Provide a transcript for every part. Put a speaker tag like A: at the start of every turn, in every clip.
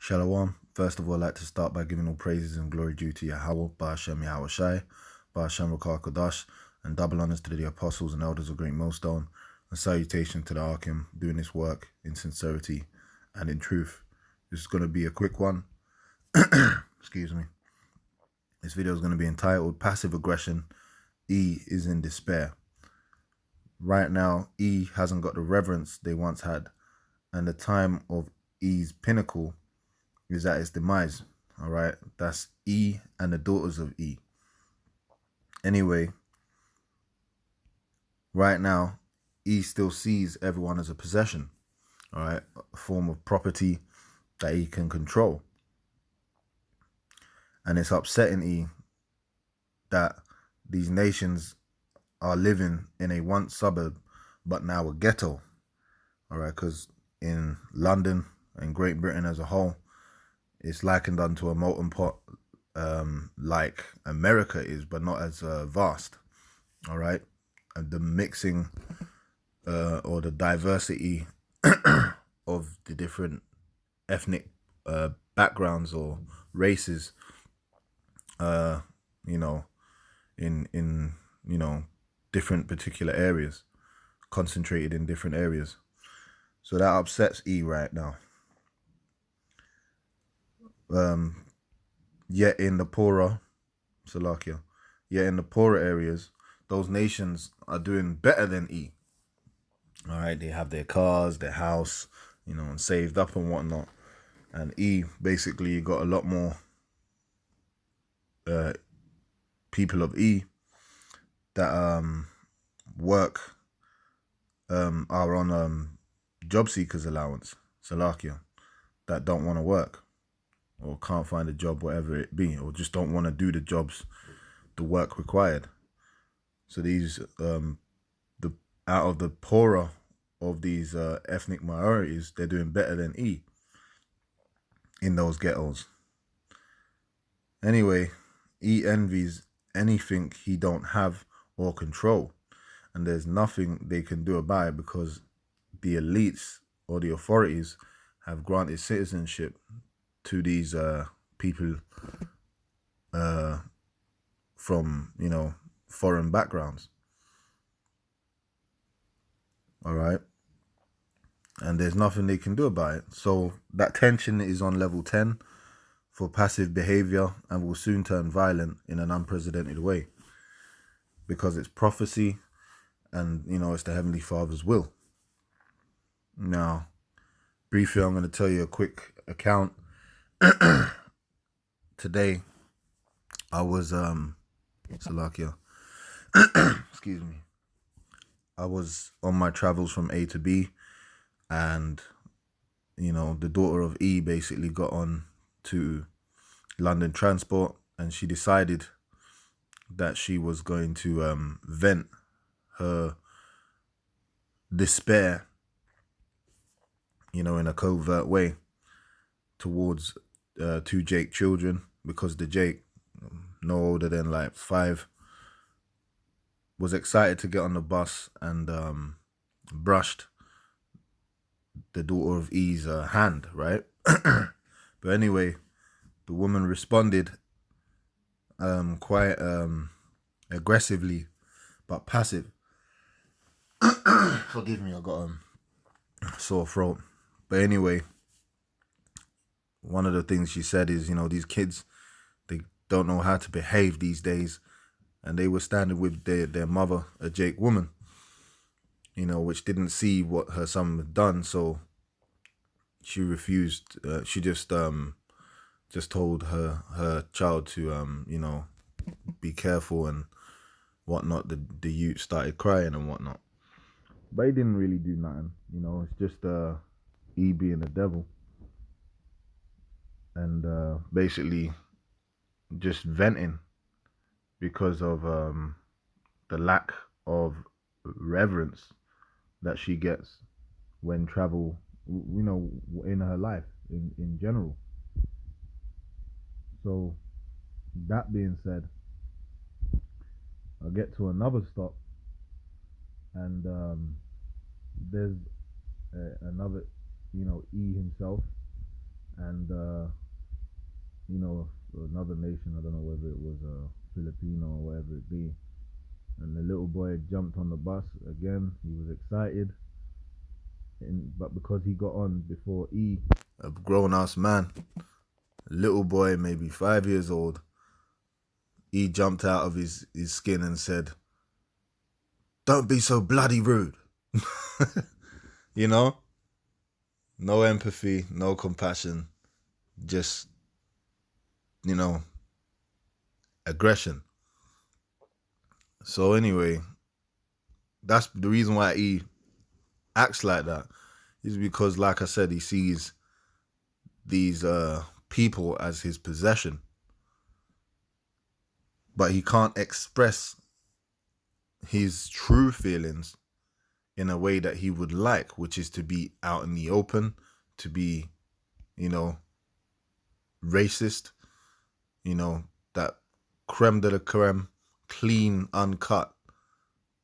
A: Shalom. First of all, I'd like to start by giving all praises and glory due to Yahweh, Ba'ashem Yahweh Shai, Ba'ashem Rakar Kodash, and double honors to the apostles and elders of Great Millstone, and salutation to the Arkim doing this work in sincerity and in truth. This is going to be a quick one. Excuse me. This video is going to be entitled Passive Aggression. E is in despair. Right now, E hasn't got the reverence they once had, and the time of E's pinnacle is at its demise. All right, that's E and the daughters of E. Anyway, right now, E still sees everyone as a possession, all right, a form of property that he can control. And it's upsetting E that these nations are living in a once suburb, but now a ghetto, all right, because in London and Great Britain as a whole, it's likened unto a molten pot, like America is, but not as vast. All right, and the mixing or the diversity of the different ethnic backgrounds or races, in different particular areas, concentrated in different areas. So that upsets E right now. Yet in the poorer areas, those nations are doing better than E. All right, they have their cars, their house, and saved up and whatnot. And E basically got a lot more people of E that work are on job seekers allowance, Salakia, that don't want to work or can't find a job, whatever it be, or just don't want to do the work required. So these out of the poorer of these ethnic minorities, they're doing better than E in those ghettos. Anyway, E envies anything he don't have or control, and there's nothing they can do about it because the elites or the authorities have granted citizenship to these people from foreign backgrounds. All right, and there's nothing they can do about it. So that tension is on level 10 for passive behavior and will soon turn violent in an unprecedented way because it's prophecy and it's the Heavenly Father's will. Now, briefly, I'm going to tell you a quick account. Today, I was Salakia. Excuse me. I was on my travels from A to B, and the daughter of E basically got on to London Transport, and she decided that she was going to vent her despair, in a covert way towards two Jake children, because the Jake, no older than like 5, was excited to get on the bus and brushed the daughter of E's hand, right? But anyway, the woman responded quite aggressively, but passive. Forgive me, I got a sore throat. But anyway, one of the things she said is, these kids, they don't know how to behave these days. And they were standing with their mother, a Jake woman, which didn't see what her son had done. So she refused. She just told her child to, be careful and whatnot. The youth started crying and whatnot. But he didn't really do nothing. It's just E being the devil. And basically just venting because of the lack of reverence that she gets when travel, in her life in general. So that being said, I'll get to another stop, and there's another, E himself, and another nation. I don't know whether it was Filipino or whatever it be. And the little boy jumped on the bus again. He was excited, but because he got on before E, a grown ass man, little boy, maybe 5 years old, he jumped out of his skin and said, "Don't be so bloody rude." You know? No empathy, no compassion, just, aggression. So anyway, that's the reason why he acts like that, is because, like I said, he sees these people as his possession. But he can't express his true feelings in a way that he would like, which is to be out in the open, to be, racist, that creme de la creme, clean, uncut,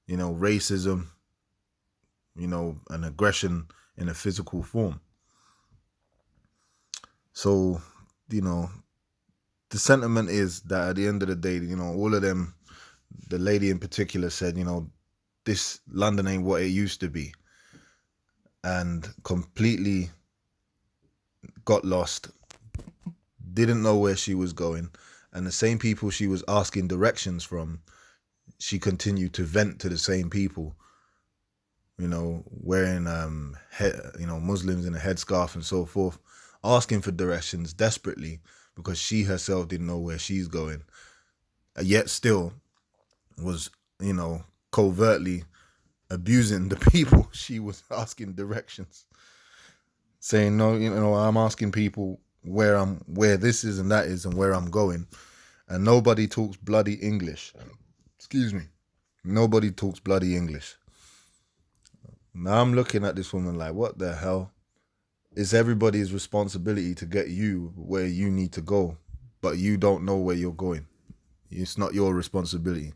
A: racism, and aggression in a physical form. So, the sentiment is that at the end of the day, all of them, the lady in particular said, this London ain't what it used to be, and completely got lost, didn't know where she was going, and the same people she was asking directions from, she continued to vent to the same people, wearing Muslims in a headscarf and so forth, asking for directions desperately because she herself didn't know where she's going, yet still was, covertly abusing the people she was asking directions, saying, no, I'm asking people where this is and that is and where I'm going, and nobody talks bloody English. Excuse me. Nobody talks bloody English. Now I'm looking at this woman like, what the hell? It's everybody's responsibility to get you where you need to go, but you don't know where you're going. It's not your responsibility.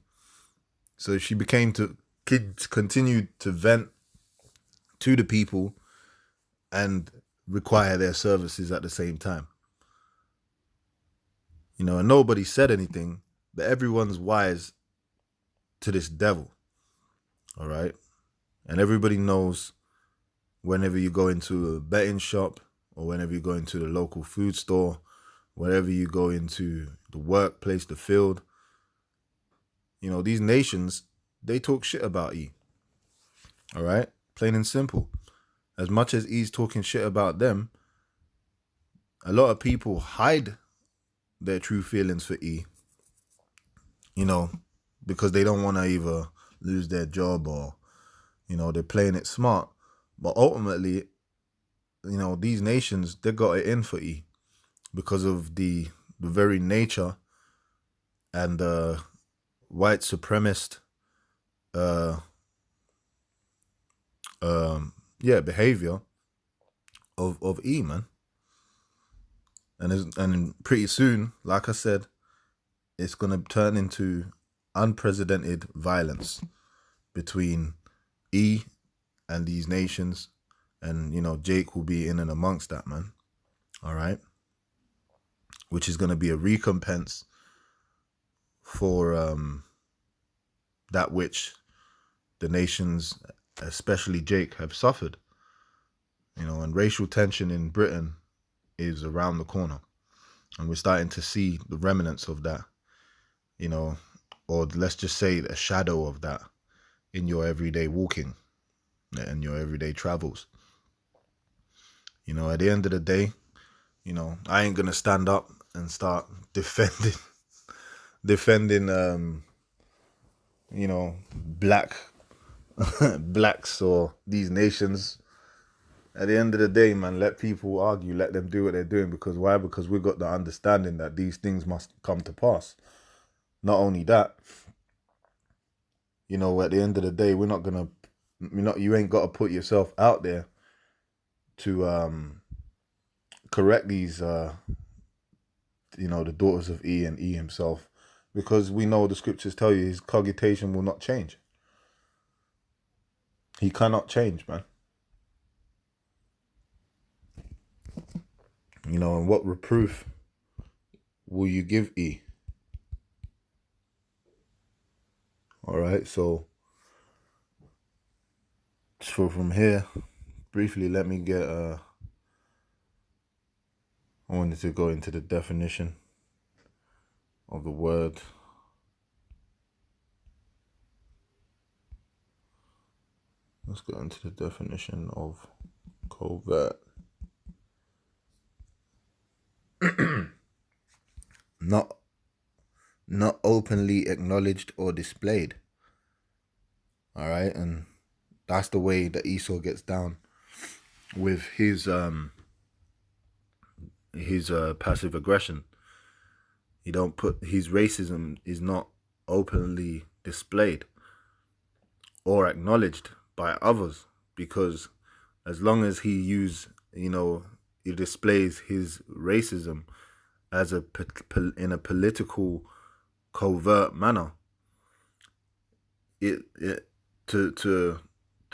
A: So she continued to vent to the people and require their services at the same time. And nobody said anything, but everyone's wise to this devil. All right? And everybody knows whenever you go into a betting shop, or whenever you go into the local food store, wherever you go into the workplace, the field, these nations, they talk shit about E. All right? Plain and simple. As much as E's talking shit about them, a lot of people hide their true feelings for E, because they don't want to either lose their job or, they're playing it smart. But ultimately, these nations, they got it in for E because of the very nature and white supremacist behavior of E, man. And pretty soon, like I said, it's gonna turn into unprecedented violence between E and these nations, and Jake will be in and amongst that, man. All right, which is gonna be a recompense for that which the nations, especially Jake, have suffered. And racial tension in Britain is around the corner, and we're starting to see the remnants of that, or let's just say a shadow of that in your everyday walking and your everyday travels. At the end of the day, I ain't gonna stand up and start defending blacks or these nations. At the end of the day, man, let people argue, let them do what they're doing. Because why? Because we've got the understanding that these things must come to pass. Not only that, at the end of the day, you ain't got to put yourself out there to correct these, the daughters of E and E himself, because we know the scriptures tell you his cogitation will not change. He cannot change, man. And what reproof will you give E? All right, so from here, briefly, let me get I wanted to go into the definition of the word. Let's go into the definition of covert. Not openly acknowledged or displayed. All right, and that's the way that Esau gets down with his passive aggression. He don't put his racism is not openly displayed or acknowledged by others, because as long as he displays his racism as in a political covert manner, it to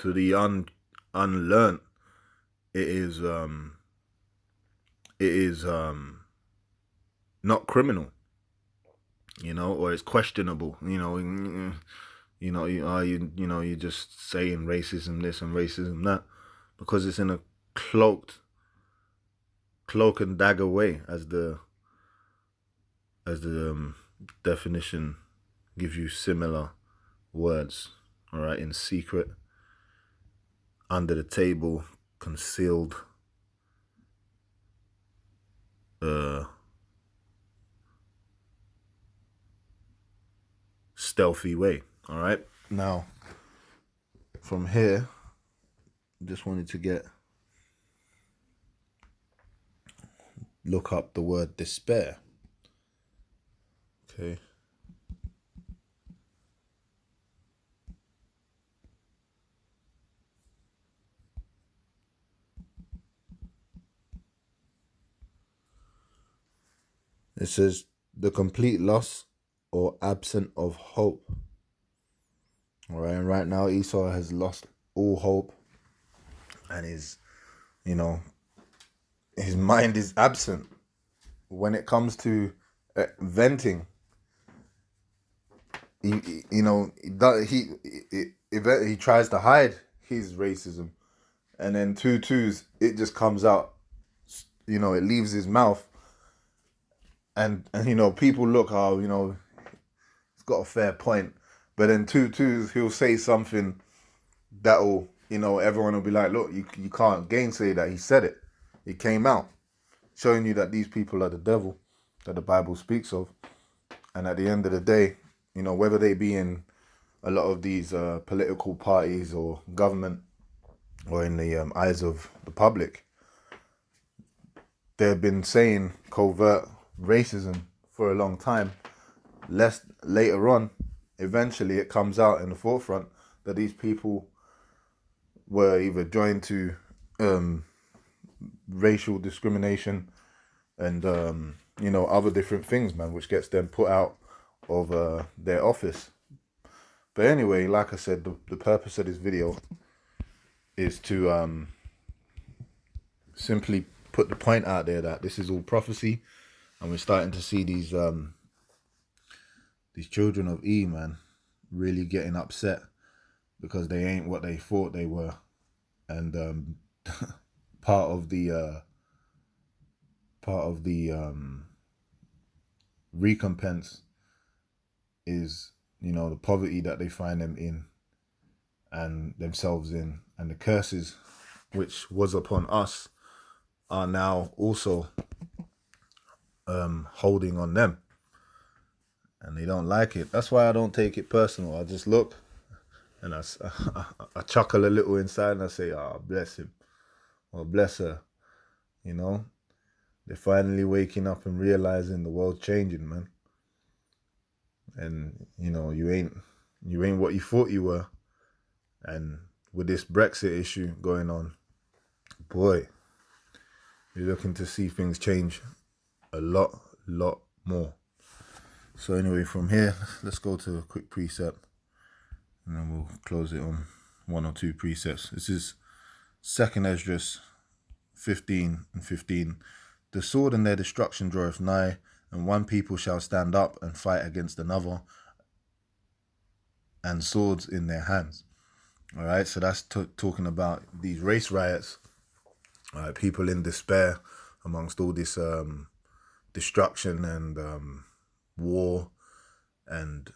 A: the unlearned, it is not criminal, or it's questionable, you're just saying racism this and racism that, because it's in a cloak and dagger way, as the definition gives you similar words. All right, in secret, under the table, concealed, stealthy way. All right, now from here, just wanted to look up the word despair. Okay. It says the complete loss or absence of hope. All right, and right now Esau has lost all hope, and his mind is absent when it comes to venting. He tries to hide his racism, and then it just comes out. It leaves his mouth, and people look, he's got a fair point, but then he'll say something that'll, everyone will be like, look, you can't gainsay that he said it. It came out, showing you that these people are the devil that the Bible speaks of. And at the end of the day, whether they be in a lot of these political parties or government, or in the eyes of the public, they've been saying covert racism for a long time. Later on, eventually it comes out in the forefront that these people were either joined to racial discrimination and other different things, man, which gets them put out of their office. But anyway, like I said, the purpose of this video is to simply put the point out there that this is all prophecy, and we're starting to see these children of E, man, really getting upset because they ain't what they thought they were. And part of the recompense is, the poverty that they find them in and themselves in, and the curses which was upon us are now also holding on them, and they don't like it. That's why I don't take it personal. I just look and I chuckle a little inside, and I say, oh, bless him or bless her. They're finally waking up and realizing the world's changing, man. And you ain't what you thought you were. And with this Brexit issue going on, boy, you're looking to see things change a lot more. So anyway, from here, let's go to a quick precept, and then we'll close it on one or two precepts. This is 2nd Esdras 15 and 15. The sword and their destruction draweth nigh, and one people shall stand up and fight against another, and swords in their hands. All right, so that's talking about these race riots. All right, people in despair amongst all this destruction and war, and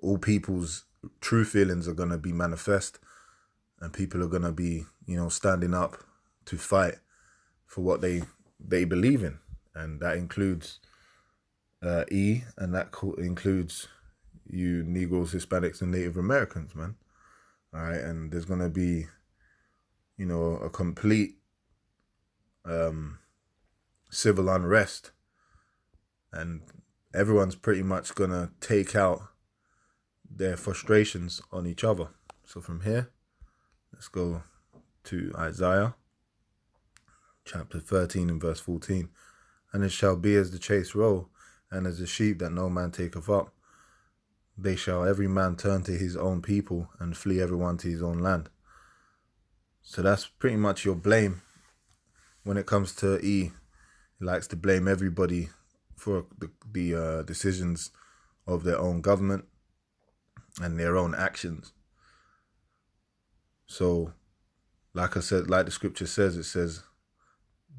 A: all people's true feelings are going to be manifest, and people are going to be, standing up to fight for what they believe in. And that includes E, and that includes you Negroes, Hispanics, and Native Americans, man. All right, and there's going to be, a complete civil unrest, and everyone's pretty much going to take out their frustrations on each other. So from here, let's go to Isaiah chapter 13 and verse 14. And it shall be as the chase roll, and as the sheep that no man taketh up. They shall every man turn to his own people, and flee everyone to his own land. So that's pretty much your blame. When it comes to E, he likes to blame everybody for the decisions of their own government and their own actions. So, like I said, like the scripture says, it says,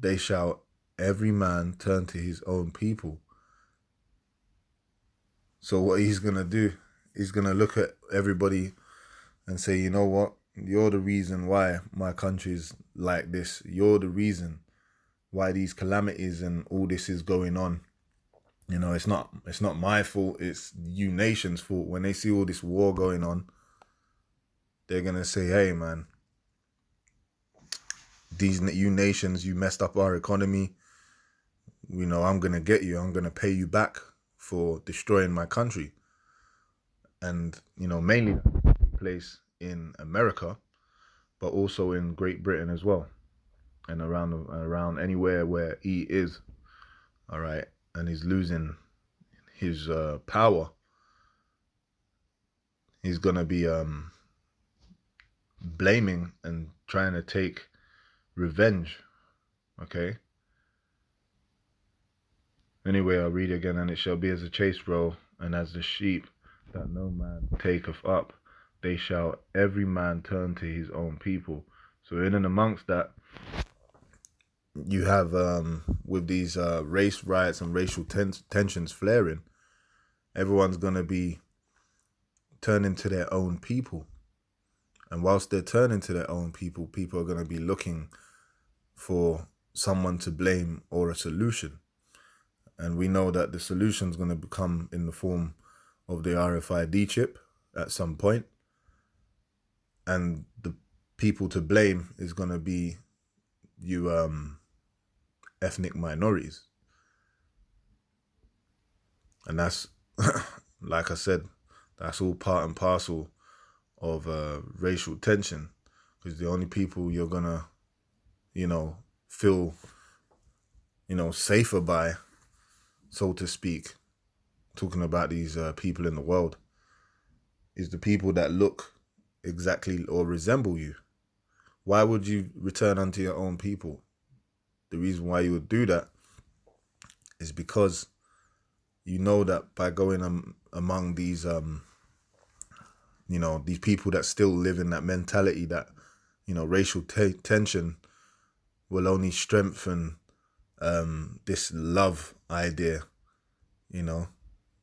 A: they shall every man turn to his own people. So what he's going to do, he's going to look at everybody and say, you know what? You're the reason why my country's like this. You're the reason why these calamities and all this is going on. It's not my fault. It's you nation's fault. When they see all this war going on, they're going to say, hey, man, you nations, you messed up our economy. I'm going to get you. I'm going to pay you back for destroying my country. And, mainly that takes place in America, but also in Great Britain as well. And around anywhere where he is. All right. And he's losing his power. He's going to be blaming and trying to take revenge. Okay. Anyway, I'll read again. And it shall be as a chase roll, and as the sheep that no man taketh up, they shall every man turn to his own people. So in and amongst that, you have with these race riots and racial tensions flaring, everyone's going to be turning to their own people. And whilst they're turning to their own people, people are going to be looking for someone to blame or a solution. And we know that the solution is going to come in the form of the RFID chip at some point. And the people to blame is going to be you ethnic minorities. And that's, like I said, that's all part and parcel of racial tension. Because the only people you're going to, feel, safer by, so to speak, talking about these people in the world, is the people that look exactly or resemble you. Why would you return unto your own people? The reason why you would do that is because you know that by going among these, these people that still live in that mentality that, racial tension will only strengthen this love idea,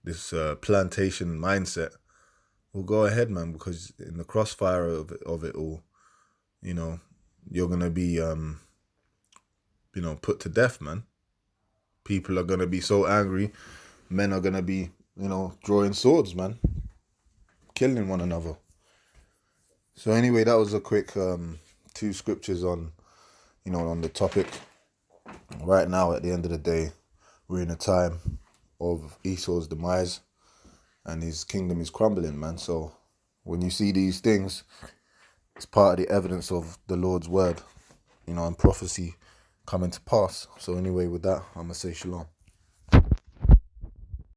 A: this plantation mindset. Well, go ahead, man, because in the crossfire of it all, you're going to be, put to death, man. People are going to be so angry. Men are going to be, drawing swords, man. Killing one another. So anyway, that was a quick 2 scriptures on, on the topic. Right now, at the end of the day, we're in a time of Esau's demise and his kingdom is crumbling, man. So when you see these things, it's part of the evidence of the Lord's word, and prophecy coming to pass. So anyway, with that, I'm going to say shalom.